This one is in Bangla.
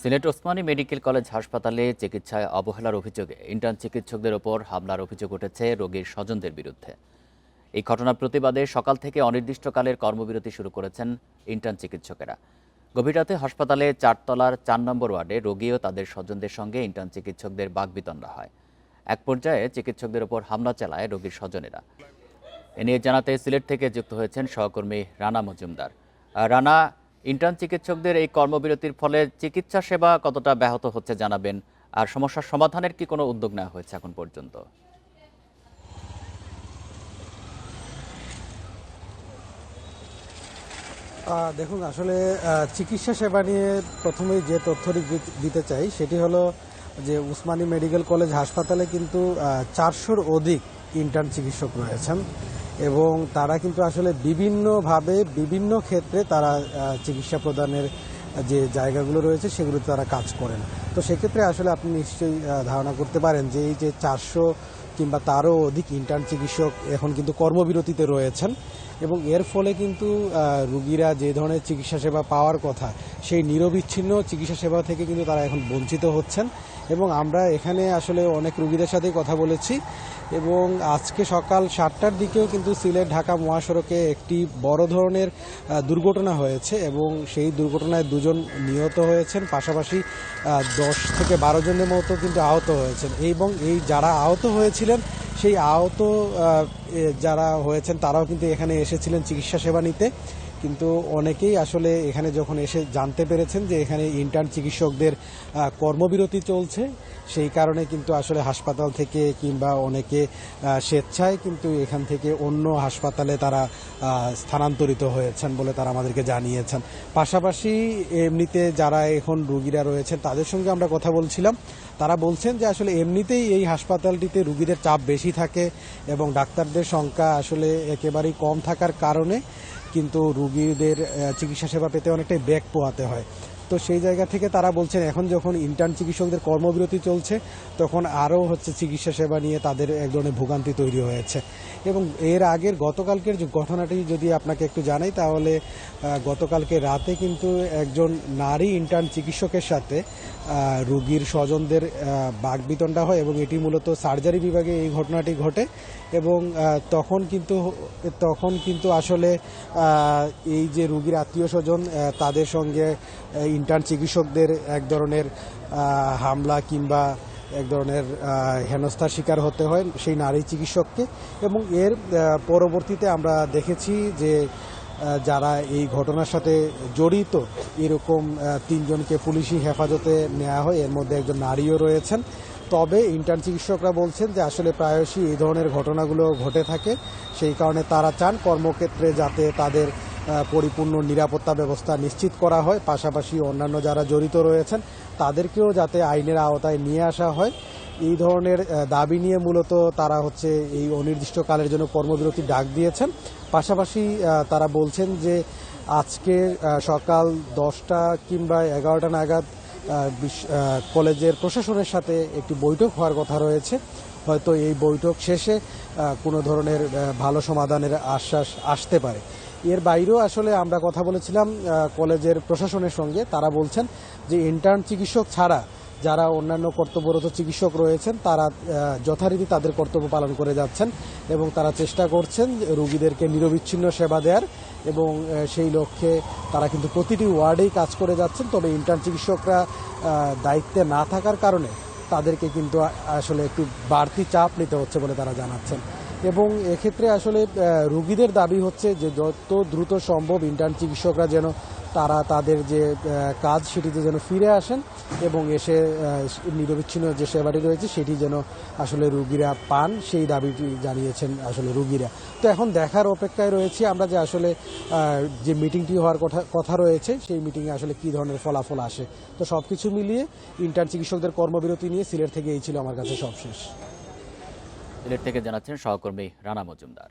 সিলেট ওসমানী মেডিকেল কলেজ হাসপাতালে চিকিৎসায় অবহেলার অভিযোগে ইন্টার্ন চিকিৎসকদের ওপর হামলার অভিযোগ উঠেছে রোগীর স্বজনদের বিরুদ্ধে। এই ঘটনার প্রতিবাদে সকাল থেকে অনির্দিষ্টকালের কর্মবিরতি শুরু করেছেন ইন্টার্ন চিকিৎসকেরা। গভীর রাতে হাসপাতালে 4 তলার 4 নম্বর ওয়ার্ডে রোগী ও তাদের স্বজনদের সঙ্গে ইন্টার্ন চিকিৎসকদের বাকবিতণ্ডা হয়। এক পর্যায়ে চিকিৎসকদের ওপর হামলা চালায় রোগীর স্বজনেরা। এ নিয়ে জানাতে সিলেট থেকে যুক্ত হয়েছেন সহকর্মী রানা মজুমদার। রানা, ইন্টার্ন চিকিৎসকদের এই কর্মবিরতির ফলে চিকিৎসা সেবা কতটা ব্যাহত হচ্ছে জানাবেন, আর সমস্যার সমাধানের কি কোনো উদ্যোগ নেওয়া হয়েছে এখন পর্যন্ত? দেখুন, আসলে চিকিৎসা সেবা নিয়ে প্রথমেই যে তথ্যটি দিতে চাই সেটি হলো যে উসমানী মেডিকেল কলেজ হাসপাতালে কিন্তু 400-র অধিক ইন্টার্ন চিকিৎসক রয়েছেন এবং তারা কিন্তু আসলে বিভিন্নভাবে বিভিন্ন ক্ষেত্রে তারা চিকিৎসা প্রদানের যে জায়গাগুলো রয়েছে সেগুলোতে তারা কাজ করেন। তো সেক্ষেত্রে আসলে আপনি নিশ্চয়ই ধারণা করতে পারেন যে এই যে 400 কিংবা তারও অধিক ইন্টার্ন চিকিৎসক এখন কিন্তু কর্মবিরতিতে রয়েছেন এবং এর ফলে কিন্তু রুগীরা যে ধরনের চিকিৎসা সেবা পাওয়ার কথা সেই নিরবিচ্ছিন্ন চিকিৎসা সেবা থেকে কিন্তু তারা এখন বঞ্চিত হচ্ছেন। এবং আমরা এখানে আসলে অনেক রুগীদের সাথেই কথা বলেছি এবং আজকে সকাল 7টার দিকেও কিন্তু সিলেট ঢাকা মহাসড়কে একটি বড় ধরনের দুর্ঘটনা হয়েছে এবং সেই দুর্ঘটনায় 2 জন নিহত হয়েছেন, পাশাপাশি 10 থেকে 12 জনের মতো কিন্তু আহত হয়েছেন। এবং এই যারা আহত হয়েছিলেন সেই আহত যারা হয়েছেন তারাও কিন্তু এখানে এসেছিলেন চিকিৎসা সেবা নিতে, কিন্তু অনেকেই আসলে এখানে যখন এসে জানতে পেরেছেন যে এখানে ইন্টার্ন চিকিৎসকদের কর্মবিরতি চলছে, সেই কারণে কিন্তু আসলে হাসপাতাল থেকে কিংবা অনেকে স্বেচ্ছায় কিন্তু এখান থেকে অন্য হাসপাতালে তারা স্থানান্তরিত হয়েছেন বলে তারা আমাদেরকে জানিয়েছেন। পাশাপাশি এমনিতে যারা এখন রুগীরা রয়েছেন তাদের সঙ্গে আমরা কথা বলছিলাম, তারা বলছেন যে আসলে এমনিতেই এই হাসপাতালটিতে রুগীদের চাপ বেশি থাকে এবং ডাক্তারদের সংখ্যা আসলে একেবারেই কম থাকার কারণে কিন্তু রুগীদের চিকিৎসা সেবা পেতে অনেকটাই ব্যাক পোহাতে হয়। তো সেই জায়গা থেকে তারা বলছেন এখন যখন ইন্টার্ন চিকিৎসকদের কর্মবিরতি চলছে তখন আরও চিকিৎসা সেবা নিয়ে তাদের এক ধরনের ভোগান্তি তৈরি হয়েছে। এবং এর আগের গতকালকের যে ঘটনাটি যদি আপনাকে একটু জানাই তাহলে গতকালকে রাতে কিন্তু একজন নারী ইন্টার্ন চিকিৎসকের সাথে রুগীর স্বজনদের বাকবিতণ্ডা হয় এবং এটি মূলত সার্জারি বিভাগে এই ঘটনাটি ঘটে। এবং তখন কিন্তু আসলে এই যে রুগীর আত্মীয় স্বজন তাদের সঙ্গে ইন্টার্ন চিকিৎসকদের এক ধরনের হামলা কিংবা এক ধরনের হেনস্থার শিকার হতে হয় সেই নারী চিকিৎসককে। এবং এর পরবর্তীতে আমরা দেখেছি যে যারা এই ঘটনার সাথে জড়িত এরকম 3 জনকে পুলিশি হেফাজতে নেওয়া হয়, এর মধ্যে একজন নারীও রয়েছেন। তবে ইন্টার্ন চিকিৎসকরা বলছেন যে আসলে প্রায়শই এই ধরনের ঘটনাগুলো ঘটে থাকে, সেই কারণে তারা চান কর্মক্ষেত্রে যাতে তাদের পরিপূর্ণ নিরাপত্তা ব্যবস্থা নিশ্চিত করা হয়, পাশাপাশি অন্যান্য যারা জড়িত রয়েছেন তাদেরকেও যাতে আইনের আওতায় নিয়ে আসা হয়। এই ধরনের দাবি নিয়ে মূলত তারা এই অনির্দিষ্টকালের জন্য কর্মবিরতি ডাক দিয়েছেন। পাশাপাশি তারা বলছেন যে আজকে সকাল 10টা কিংবা 11টা নাগাদ কলেজের প্রশাসনের সাথে একটি বৈঠক হওয়ার কথা রয়েছে। হয়তো এই বৈঠক শেষে কোনো ধরনের ভালো সমাধানের আশ্বাস আসতে পারে। এর বাইরেও আসলে আমরা কথা বলেছিলাম কলেজের প্রশাসনের সঙ্গে, তারা বলছেন যে ইন্টার্ন চিকিৎসক ছাড়া যারা অন্যান্য কর্তব্যরত চিকিৎসক রয়েছেন তারা যথারীতি তাদের কর্তব্য পালন করে যাচ্ছেন এবং তারা চেষ্টা করছেন রোগীদেরকে নিরবিচ্ছিন্ন সেবা দেওয়ার এবং সেই লক্ষ্যে তারা কিন্তু প্রতিটি ওয়ার্ডেই কাজ করে যাচ্ছেন। তবে ইন্টার্ন চিকিৎসকরা দায়িত্বে না থাকার কারণে তাদেরকে কিন্তু আসলে একটু বাড়তি চাপ নিতে হচ্ছে বলে তারা জানাচ্ছেন। এবং এক্ষেত্রে আসলে রোগীদের দাবি হচ্ছে যে যত দ্রুত সম্ভব ইন্টার্ন চিকিৎসকরা যেন তারা তাদের যে কাজ সেটিতে যেন ফিরে আসেন এবং এসে নিরবিচ্ছিন্ন যে সেবাটি রয়েছে সেটি যেন আসলে রুগীরা পান, সেই দাবিটি জানিয়েছেন আসলে রুগীরা। তো এখন দেখার অপেক্ষায় রয়েছি আমরা যে আসলে যে মিটিংটি হওয়ার কথা রয়েছে সেই মিটিংয়ে আসলে কী ধরনের ফলাফল আসে। তো সব কিছু মিলিয়ে ইন্টার্ন চিকিৎসকদের কর্মবিরতি নিয়ে সিলেট থেকে এই ছিল আমার কাছে সবশেষ। সিলেট থেকে জানাচ্ছেন সহকর্মী রানা মজুমদার।